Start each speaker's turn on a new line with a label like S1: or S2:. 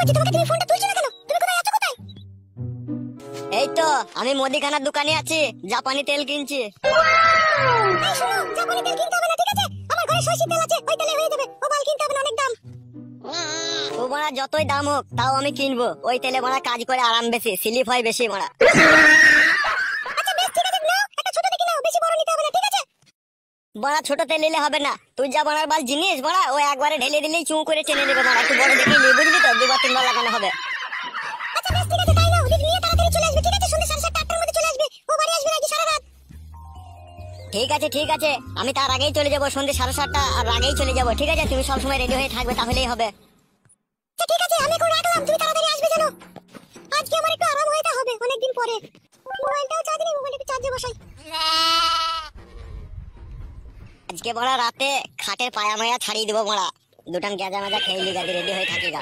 S1: করছি তোমাকে, তুমি ফোনটা তুলছো না কেন? তুমি কোথায় আছো, কোথায়?
S2: এই তো আমি মুদিখানার দোকানে আছি, জাপানি তেল কিনছি।
S1: এই শোনো, জাপানি তেল কিনতে হবে না, ঠিক আছে? আমার ঘরে সরষের তেল আছে, ওই তেলে হয়ে যাবে। ও বাল কিনতে হবে না, অনেক দাম।
S2: ও মারা যতই দাম হোক তাও আমি কিনবো, ওই তেলে মারা কাজ করে আরাম বেশি, স্লিপ হয় বেশি মারা।
S1: আচ্ছা বেশ, ঠিক আছে, নাও একটা ছোট দেখে নাও, বেশি বড় নিতে হবে না, ঠিক আছে?
S2: বড়া ছোট তেল নিলে হবে না, তুই যা বড়ার বাল জিনিস বড়া, ও একবারে ঢেলে দিলেই চুঁ করে টেনে নেবে বড়া, একটু বড় দেখে নিয়ে বুঝলি তো, দুবার তিনবার লাগানো হবে।
S1: আচ্ছা বেশ, ঠিক আছে, তাই নাও, দিদি নিয়ে তাড়াতাড়ি চলে আসবে, ঠিক আছে? সন্ধ্যে 7:30-8টার মধ্যে চলে আসবে। ও বাড়ি আসবে নাকি সারা রাত?
S2: ঠিক আছে ঠিক আছে, আমি তার আগেই চলে যাবো, সন্ধ্যে 7:30 আর আগেই চলে যাবো, ঠিক আছে? তুমি সবসময় রেডি হয়ে থাকবে, তাহলেই হবে।
S1: আচ্ছা ঠিক আছে, আমি এখন রাখলাম, তুমি তাড়াতাড়ি আসবে জানো। আজকে আমার একটু আরাম হইতে হবে অনেকদিন পরে। মোবাইলটাও চার্জ নেই, মোবাইলটা চার্জে বসাই।
S2: আজকে বড়া রাতে খাটের পায়া মায়া ছাড়িয়ে দেবো বড়া, দুটান গ্যাজা মাজা খেয়ে লিগা রেডি হয়ে থাকি গা।